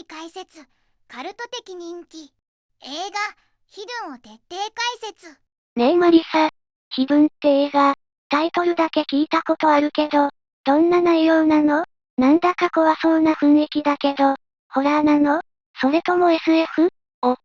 解説、カルト的人気映画ヒドゥンを徹底解説。ねえマリサ、ヒドゥンって映画、タイトルだけ聞いたことあるけど、どんな内容なの？なんだか怖そうな雰囲気だけど、ホラーなの？それとも SF？お、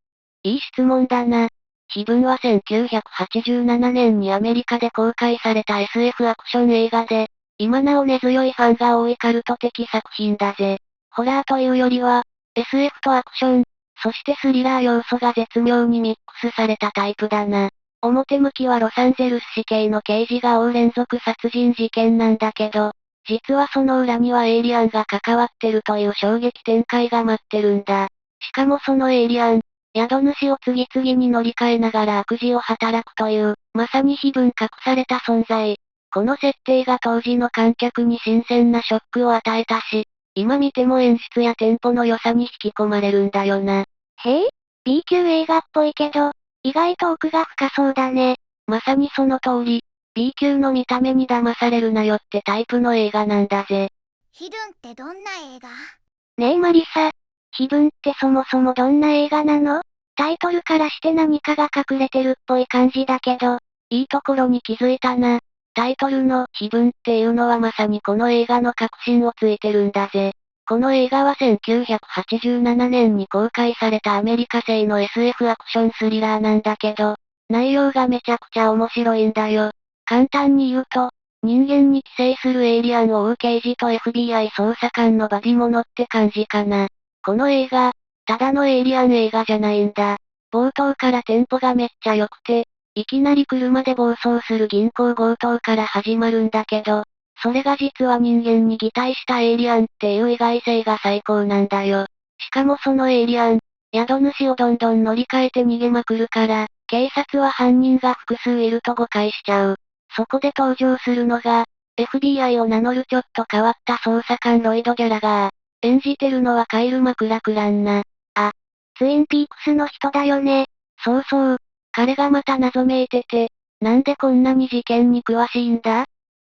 いい質問だな。ヒドゥンは1987年にアメリカで公開された SF アクション映画で、今なお根強いファンが多いカルト的作品だぜ。ホラーというよりは、SF とアクション、そしてスリラー要素が絶妙にミックスされたタイプだな。表向きはロサンゼルス市警の刑事が追う連続殺人事件なんだけど、実はその裏にはエイリアンが関わってるという衝撃展開が待ってるんだ。しかもそのエイリアン、宿主を次々に乗り換えながら悪事を働くという、まさに非分隠された存在。この設定が当時の観客に新鮮なショックを与えたし、今見ても演出やテンポの良さに引き込まれるんだよな。へえ？ B 級映画っぽいけど、意外と奥が深そうだね。まさにその通り、B 級の見た目に騙されるなよってタイプの映画なんだぜ。ヒドゥンってどんな映画？ねえマリサ、ヒドゥンってそもそもどんな映画なの？タイトルからして何かが隠れてるっぽい感じだけど、いいところに気づいたな。タイトルのヒドゥンっていうのはまさにこの映画の核心をついてるんだぜ。この映画は1987年に公開されたアメリカ製の SF アクションスリラーなんだけど、内容がめちゃくちゃ面白いんだよ。簡単に言うと、人間に寄生するエイリアンを追う刑事と FBI 捜査官のバディモノって感じかな。この映画、ただのエイリアン映画じゃないんだ。冒頭からテンポがめっちゃ良くて、いきなり車で暴走する銀行強盗から始まるんだけど、それが実は人間に擬態したエイリアンっていう意外性が最高なんだよ。しかもそのエイリアン、宿主をどんどん乗り換えて逃げまくるから、警察は犯人が複数いると誤解しちゃう。そこで登場するのが、FBI を名乗るちょっと変わった捜査官ロイド・ギャラガー。演じてるのはカイル・マクラクランな。あ、ツインピークスの人だよね。そうそう。彼がまた謎めいてて、なんでこんなに事件に詳しいんだっ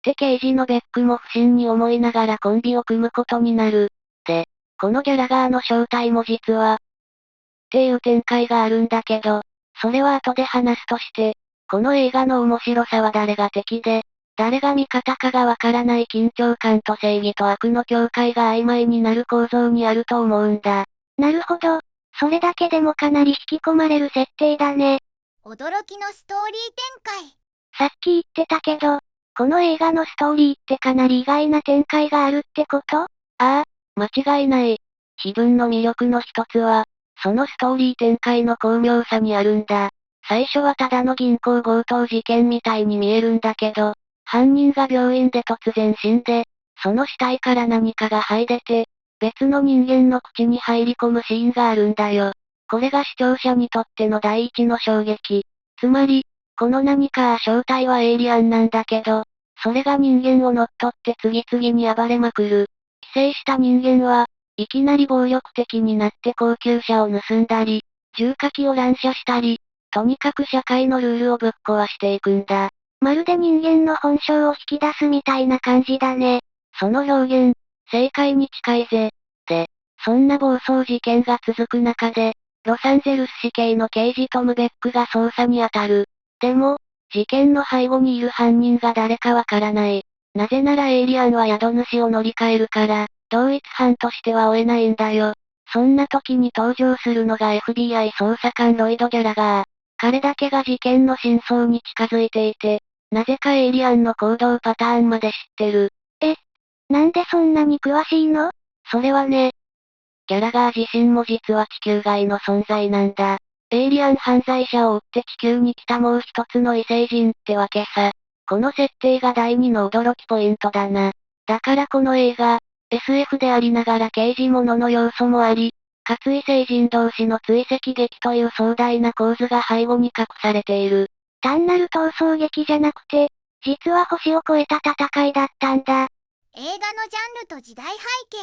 て刑事のベックも不審に思いながらコンビを組むことになる。で、このギャラガーの正体も実は、っていう展開があるんだけど、それは後で話すとして、この映画の面白さは誰が敵で、誰が味方かがわからない緊張感と正義と悪の境界が曖昧になる構造にあると思うんだ。なるほど。それだけでもかなり引き込まれる設定だね。驚きのストーリー展開。さっき言ってたけど、この映画のストーリーってかなり意外な展開があるってこと？ああ、間違いない。ヒドゥンの魅力の一つは、そのストーリー展開の巧妙さにあるんだ。最初はただの銀行強盗事件みたいに見えるんだけど、犯人が病院で突然死んで、その死体から何かが這い出て、別の人間の口に入り込むシーンがあるんだよ。これが視聴者にとっての第一の衝撃。つまり、この何か正体はエイリアンなんだけど、それが人間を乗っ取って次々に暴れまくる。寄生した人間は、いきなり暴力的になって高級車を盗んだり、重火器を乱射したり、とにかく社会のルールをぶっ壊していくんだ。まるで人間の本性を引き出すみたいな感じだね。その表現、正解に近いぜ。で、そんな暴走事件が続く中で、ロサンゼルス市警の刑事トム・ベックが捜査に当たる。でも、事件の背後にいる犯人が誰かわからない。なぜならエイリアンは宿主を乗り換えるから、同一犯としては追えないんだよ。そんな時に登場するのが FBI 捜査官ロイド・ギャラガー。彼だけが事件の真相に近づいていて、なぜかエイリアンの行動パターンまで知ってる。なんでそんなに詳しいの？それはね、ギャラガー自身も実は地球外の存在なんだ。エイリアン犯罪者を追って地球に来たもう一つの異星人ってわけさ。この設定が第二の驚きポイントだな。だからこの映画、SF でありながら刑事物の要素もあり、かつ異星人同士の追跡劇という壮大な構図が背後に隠されている。単なる逃走劇じゃなくて、実は星を越えた戦いだったんだ。映画のジャンルと時代背景。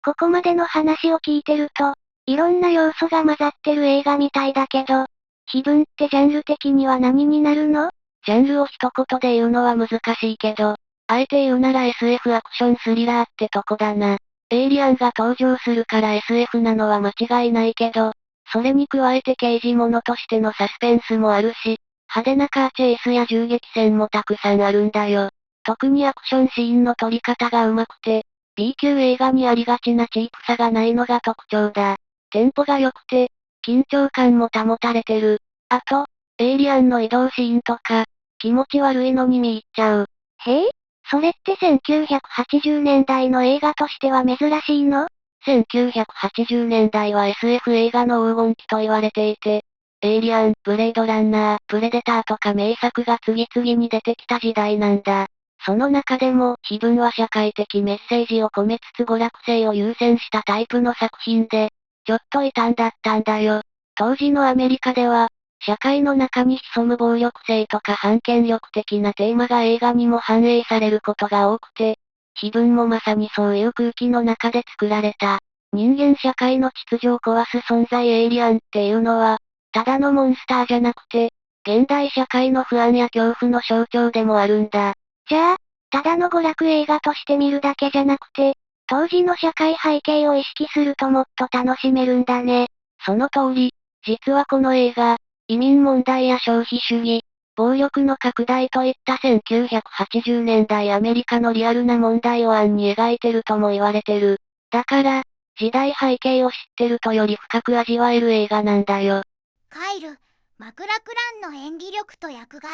ここまでの話を聞いてると、いろんな要素が混ざってる映画みたいだけど、気分ってジャンル的には何になるの？ジャンルを一言で言うのは難しいけど、あえて言うなら SF アクションスリラーってとこだな。エイリアンが登場するから SF なのは間違いないけど、それに加えて刑事物としてのサスペンスもあるし、派手なカーチェイスや銃撃戦もたくさんあるんだよ。特にアクションシーンの撮り方が上手くて、B 級映画にありがちなチープさがないのが特徴だ。テンポが良くて、緊張感も保たれてる。あと、エイリアンの移動シーンとか、気持ち悪いのに見入っちゃう。へえ？それって1980年代の映画としては珍しいの？ 1980年代は SF 映画の黄金期と言われていて、エイリアン、ブレイドランナー、プレデターとか名作が次々に出てきた時代なんだ。その中でも、非分は社会的メッセージを込めつつ娯楽性を優先したタイプの作品で、ちょっと異端だったんだよ。当時のアメリカでは、社会の中に潜む暴力性とか反権力的なテーマが映画にも反映されることが多くて、非分もまさにそういう空気の中で作られた。人間社会の秩序を壊す存在エイリアンっていうのは、ただのモンスターじゃなくて、現代社会の不安や恐怖の象徴でもあるんだ。じゃあ、ただの娯楽映画として見るだけじゃなくて、当時の社会背景を意識するともっと楽しめるんだね。その通り、実はこの映画、移民問題や消費主義、暴力の拡大といった1980年代アメリカのリアルな問題を暗に描いてるとも言われてる。だから、時代背景を知ってるとより深く味わえる映画なんだよ。カイル・マクラクランの演技力と役柄。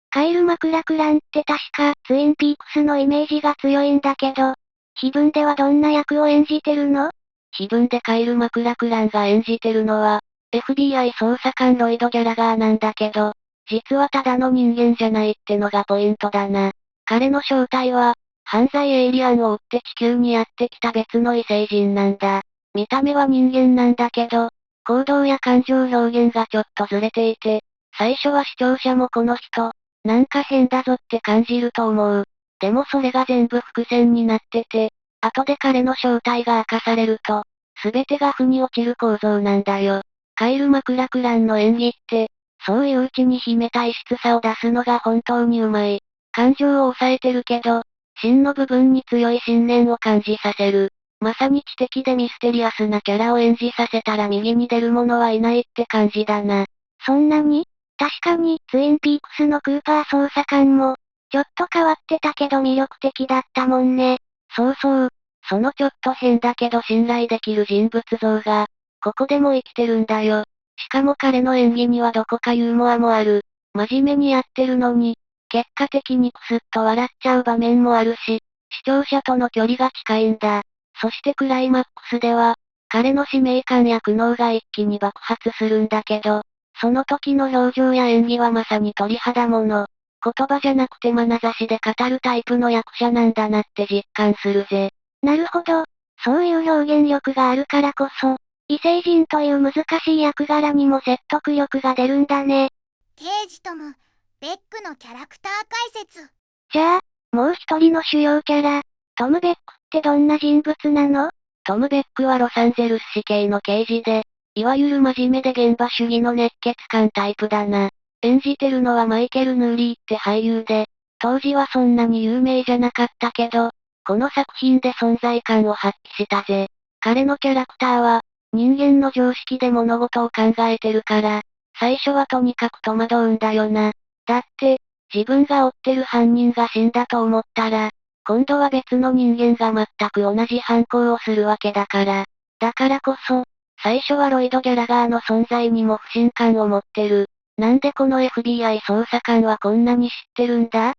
カイル・マクラクランって確かツインピークスのイメージが強いんだけど、非分ではどんな役を演じてるの？非分でカイル・マクラクランが演じてるのは、FBI 捜査官ロイド・ギャラガーなんだけど、実はただの人間じゃないってのがポイントだな。彼の正体は、犯罪エイリアンを追って地球にやってきた別の異星人なんだ。見た目は人間なんだけど、行動や感情表現がちょっとずれていて、最初は視聴者もこの人、なんか変だぞって感じると思う。でもそれが全部伏線になってて、後で彼の正体が明かされると、すべてが腑に落ちる構造なんだよ。カイル・マクラクランの演技って、そういううちに秘めた異質さを出すのが本当にうまい。感情を抑えてるけど、芯の部分に強い信念を感じさせる。まさに知的でミステリアスなキャラを演じさせたら右に出る者はいないって感じだな。そんなに？確かに、ツインピークスのクーパー捜査官も、ちょっと変わってたけど魅力的だったもんね。そうそう。そのちょっと変だけど信頼できる人物像が、ここでも生きてるんだよ。しかも彼の演技にはどこかユーモアもある。真面目にやってるのに、結果的にクスッと笑っちゃう場面もあるし、視聴者との距離が近いんだ。そしてクライマックスでは、彼の使命感や苦悩が一気に爆発するんだけど、その時の表情や演技はまさに鳥肌もの。言葉じゃなくて眼差しで語るタイプの役者なんだなって実感するぜ。なるほど。そういう表現力があるからこそ、異星人という難しい役柄にも説得力が出るんだね。刑事トム・ベックのキャラクター解説。じゃあ、もう一人の主要キャラ、トム・ベックってどんな人物なの？トム・ベックはロサンゼルス市警の刑事で、いわゆる真面目で現場主義の熱血感タイプだな。演じてるのはマイケル・ヌーリーって俳優で、当時はそんなに有名じゃなかったけど、この作品で存在感を発揮したぜ。彼のキャラクターは、人間の常識で物事を考えてるから、最初はとにかく戸惑うんだよな。だって、自分が追ってる犯人が死んだと思ったら、今度は別の人間が全く同じ犯行をするわけだから。だからこそ、最初はロイド・ギャラガーの存在にも不信感を持ってる。なんでこの FBI 捜査官はこんなに知ってるんだっ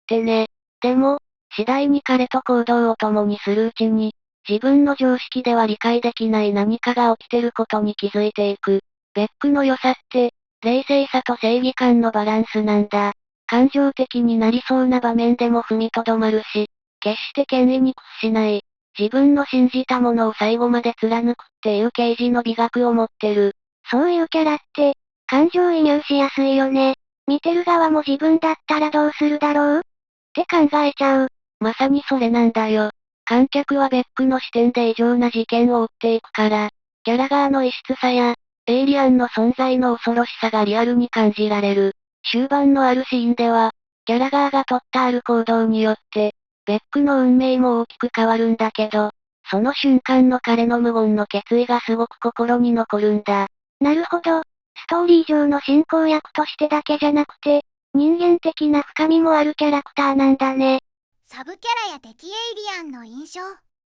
てね。でも、次第に彼と行動を共にするうちに、自分の常識では理解できない何かが起きてることに気づいていく。ベックの良さって、冷静さと正義感のバランスなんだ。感情的になりそうな場面でも踏みとどまるし、決して権威に屈しない。自分の信じたものを最後まで貫くっていう刑事の美学を持ってる。そういうキャラって、感情移入しやすいよね。見てる側も自分だったらどうするだろうって考えちゃう。まさにそれなんだよ。観客はベックの視点で異常な事件を追っていくから、ギャラガーの異質さや、エイリアンの存在の恐ろしさがリアルに感じられる。終盤のあるシーンでは、ギャラガーが取ったある行動によって、ベックの運命も大きく変わるんだけど、その瞬間の彼の無言の決意がすごく心に残るんだ。なるほど。ストーリー上の進行役としてだけじゃなくて、人間的な深みもあるキャラクターなんだね。サブキャラや敵エイリアンの印象。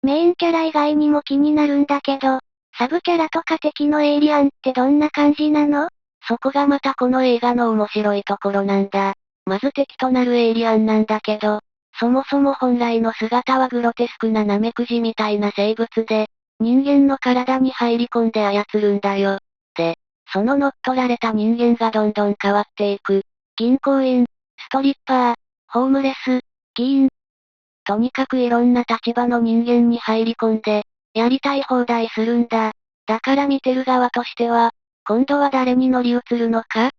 メインキャラ以外にも気になるんだけど、サブキャラとか敵のエイリアンってどんな感じなの？そこがまたこの映画の面白いところなんだ。まず敵となるエイリアンなんだけど、そもそも本来の姿はグロテスクなナメクジみたいな生物で、人間の体に入り込んで操るんだよ。で、その乗っ取られた人間がどんどん変わっていく。銀行員、ストリッパー、ホームレス、議員。とにかくいろんな立場の人間に入り込んで、やりたい放題するんだ。だから見てる側としては、今度は誰に乗り移るのかっ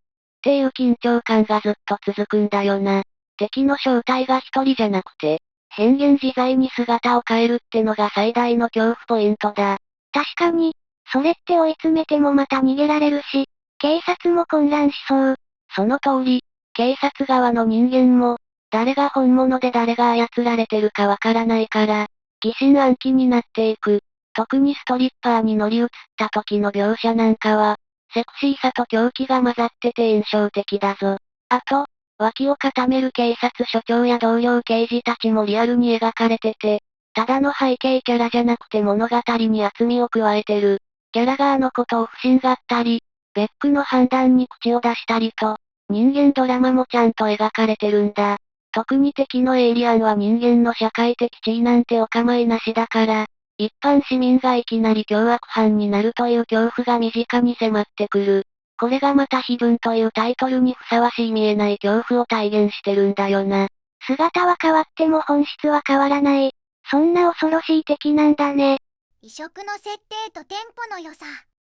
ていう緊張感がずっと続くんだよな。敵の正体が一人じゃなくて、変幻自在に姿を変えるってのが最大の恐怖ポイントだ。確かに、それって追い詰めてもまた逃げられるし、警察も混乱しそう。その通り、警察側の人間も、誰が本物で誰が操られてるかわからないから、疑心暗鬼になっていく。特にストリッパーに乗り移った時の描写なんかは、セクシーさと狂気が混ざってて印象的だぞ。あと、脇を固める警察署長や同僚刑事たちもリアルに描かれてて、ただの背景キャラじゃなくて物語に厚みを加えてる。キャラ側のことを不審がったり、ベックの判断に口を出したりと、人間ドラマもちゃんと描かれてるんだ。特に敵のエイリアンは人間の社会的地位なんてお構いなしだから、一般市民がいきなり凶悪犯になるという恐怖が身近に迫ってくる。これがまた非分というタイトルにふさわしい見えない恐怖を体現してるんだよな。姿は変わっても本質は変わらない。そんな恐ろしい敵なんだね。異色の設定とテンポの良さ。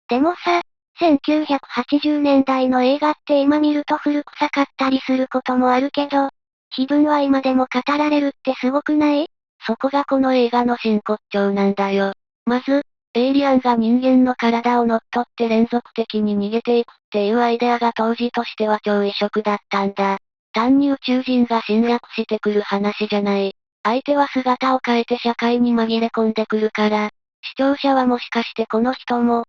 でもさ、1980年代の映画って今見ると古臭かったりすることもあるけど、気分は今でも語られるってすごくない？そこがこの映画の真骨頂なんだよ。まず、エイリアンが人間の体を乗っ取って連続的に逃げていくっていうアイデアが当時としては超異色だったんだ。単に宇宙人が侵略してくる話じゃない。相手は姿を変えて社会に紛れ込んでくるから、視聴者はもしかしてこの人も、っ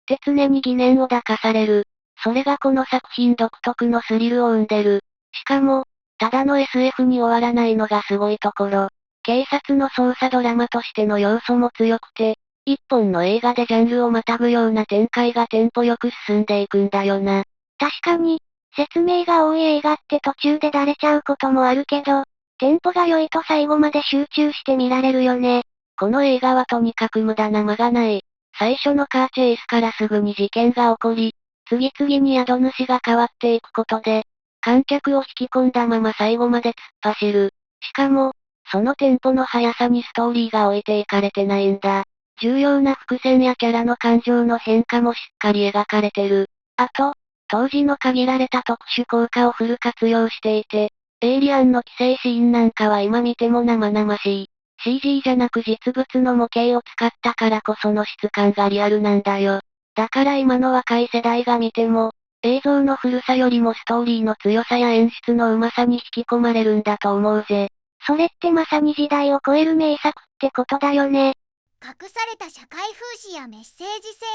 て常に疑念を抱かされる。それがこの作品独特のスリルを生んでる。しかも、ただの SF に終わらないのがすごいところ。警察の捜査ドラマとしての要素も強くて、一本の映画でジャンルをまたぐような展開がテンポよく進んでいくんだよな。確かに、説明が多い映画って途中でだれちゃうこともあるけど、テンポが良いと最後まで集中して見られるよね。この映画はとにかく無駄な間がない。最初のカーチェイスからすぐに事件が起こり、次々に宿主が変わっていくことで、観客を引き込んだまま最後まで突っ走る。しかも、そのテンポの速さにストーリーが置いていかれてないんだ。重要な伏線やキャラの感情の変化もしっかり描かれてる。あと、当時の限られた特殊効果をフル活用していて、エイリアンの寄生シーンなんかは今見ても生々しい。CG じゃなく実物の模型を使ったからこその質感がリアルなんだよ。だから今の若い世代が見ても、映像の古さよりもストーリーの強さや演出の上手さに引き込まれるんだと思うぜ。それってまさに時代を超える名作ってことだよね。隠された社会風刺やメッセージ性。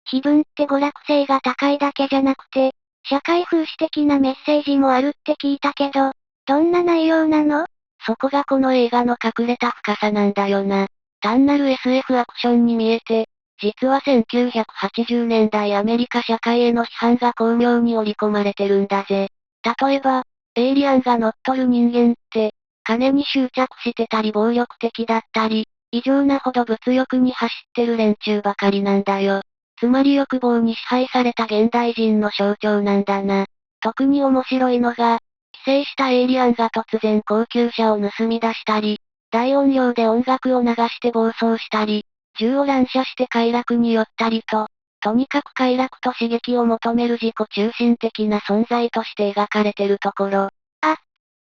気分って娯楽性が高いだけじゃなくて、社会風刺的なメッセージもあるって聞いたけど、どんな内容なの？そこがこの映画の隠れた深さなんだよな。単なる SF アクションに見えて、実は1980年代アメリカ社会への批判が巧妙に織り込まれてるんだぜ。例えば、エイリアンが乗っ取る人間って、金に執着してたり暴力的だったり、異常なほど物欲に走ってる連中ばかりなんだよ。つまり欲望に支配された現代人の象徴なんだな。特に面白いのが、寄生したエイリアンが突然高級車を盗み出したり、大音量で音楽を流して暴走したり、銃を乱射して快楽に酔ったりと、とにかく快楽と刺激を求める自己中心的な存在として描かれてるところ。あ、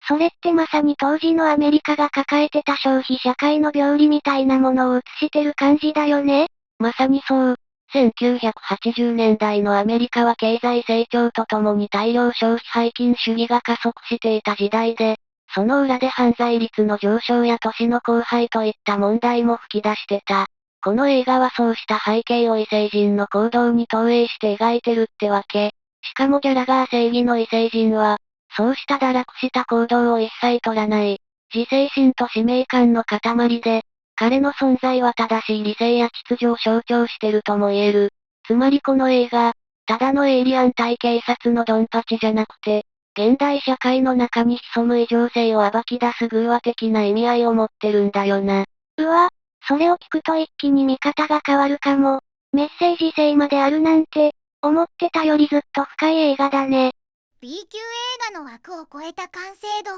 それってまさに当時のアメリカが抱えてた消費社会の病理みたいなものを映してる感じだよね。まさにそう。1980年代のアメリカは経済成長とともに大量消費背金主義が加速していた時代で、その裏で犯罪率の上昇や年の荒廃といった問題も吹き出してた。この映画はそうした背景を異星人の行動に投影して描いてるってわけ。しかもギャラガー正義の異星人は、そうした堕落した行動を一切取らない。自制心と使命感の塊で、彼の存在は正しい理性や秩序を象徴してるとも言える。つまりこの映画、ただのエイリアン対警察のドンパチじゃなくて、現代社会の中に潜む異常性を暴き出す偶話的な意味合いを持ってるんだよな。うわ、それを聞くと一気に見方が変わるかも。メッセージ性まであるなんて、思ってたよりずっと深い映画だね。B 級映画の枠を超えた完成度。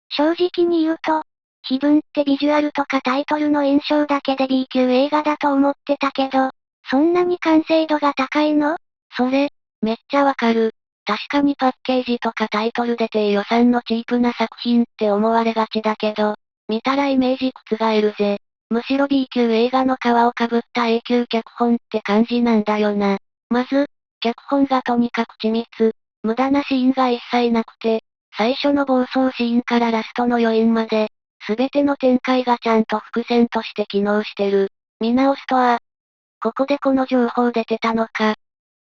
正直に言うと、気分ってビジュアルとかタイトルの印象だけで B 級映画だと思ってたけど、そんなに完成度が高いの？それ、めっちゃわかる。確かにパッケージとかタイトルで低予算のチープな作品って思われがちだけど、見たらイメージ覆るぜ。むしろ B 級映画の皮をかぶった A 級脚本って感じなんだよな。まず、脚本がとにかく緻密、無駄なシーンが一切なくて、最初の暴走シーンからラストの余韻まで、すべての展開がちゃんと伏線として機能してる。見直すとここでこの情報出てたのか。っ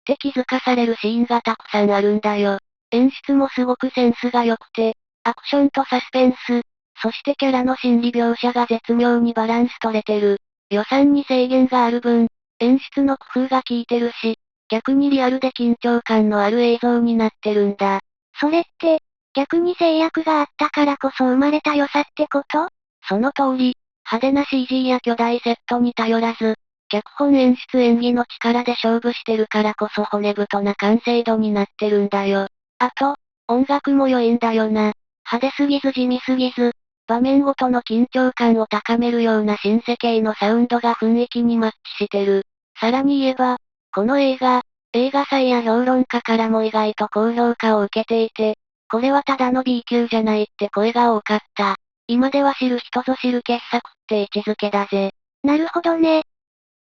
て気づかされるシーンがたくさんあるんだよ。演出もすごくセンスが良くて、アクションとサスペンス、そしてキャラの心理描写が絶妙にバランス取れてる。予算に制限がある分、演出の工夫が効いてるし、逆にリアルで緊張感のある映像になってるんだ。それって、逆に制約があったからこそ生まれた良さってこと？その通り、派手な CG や巨大セットに頼らず、脚本演出演技の力で勝負してるからこそ骨太な完成度になってるんだよ。あと、音楽も良いんだよな。派手すぎず地味すぎず、場面ごとの緊張感を高めるような新世系のサウンドが雰囲気にマッチしてる。さらに言えば、この映画祭や評論家からも意外と高評価を受けていて、これはただの B 級じゃないって声が多かった。今では知る人ぞ知る傑作って位置づけだぜ。なるほどね。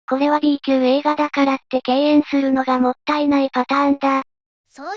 これは B 級映画だからって敬遠するのがもったいないパターンだ。総評、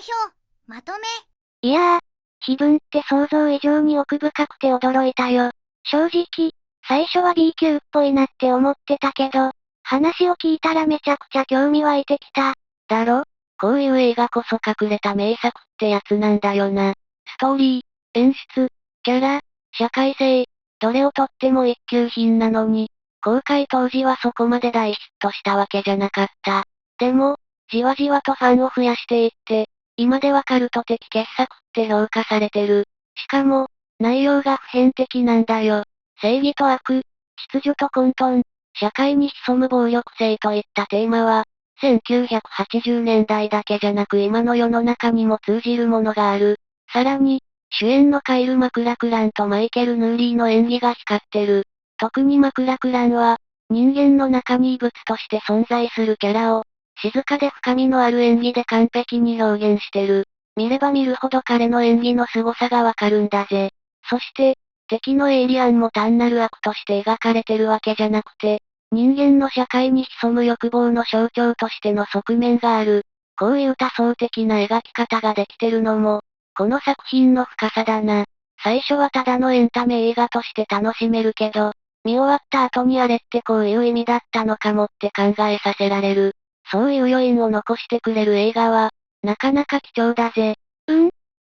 まとめ。いやー、気分って想像以上に奥深くて驚いたよ。正直、最初は B 級っぽいなって思ってたけど、話を聞いたらめちゃくちゃ興味湧いてきた。だろ？こういう映画こそ隠れた名作ってやつなんだよな。ストーリー、演出、キャラ、社会性、どれをとっても一級品なのに、公開当時はそこまで大ヒットしたわけじゃなかった。でも、じわじわとファンを増やしていって、今ではカルト的傑作って評価されてる。しかも、内容が普遍的なんだよ。正義と悪、秩序と混沌、社会に潜む暴力性といったテーマは、1980年代だけじゃなく今の世の中にも通じるものがある。さらに、主演のカイル・マクラクランとマイケル・ヌーリーの演技が光ってる。特にマクラクランは、人間の中に異物として存在するキャラを、静かで深みのある演技で完璧に表現してる。見れば見るほど彼の演技の凄さがわかるんだぜ。そして、敵のエイリアンも単なる悪として描かれてるわけじゃなくて、人間の社会に潜む欲望の象徴としての側面がある。こういう多層的な描き方ができてるのも、この作品の深さだな。最初はただのエンタメ映画として楽しめるけど、見終わった後にあれってこういう意味だったのかもって考えさせられる。そういう余韻を残してくれる映画は、なかなか貴重だぜ。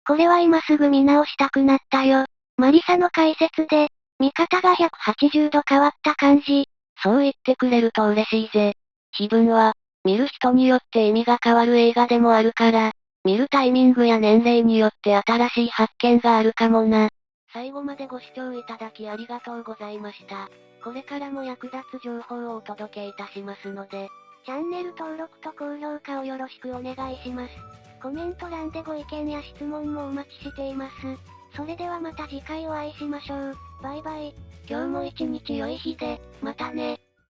これは今すぐ見直したくなったよ。マリサの解説で、見方が180度変わった感じ。そう言ってくれると嬉しいぜ。気分は、見る人によって意味が変わる映画でもあるから、見るタイミングや年齢によって新しい発見があるかもな。最後までご視聴いただきありがとうございました。これからも役立つ情報をお届けいたしますので、チャンネル登録と高評価をよろしくお願いします。コメント欄でご意見や質問もお待ちしています。それではまた次回お会いしましょう。バイバイ。今日も一日良い日で、またね。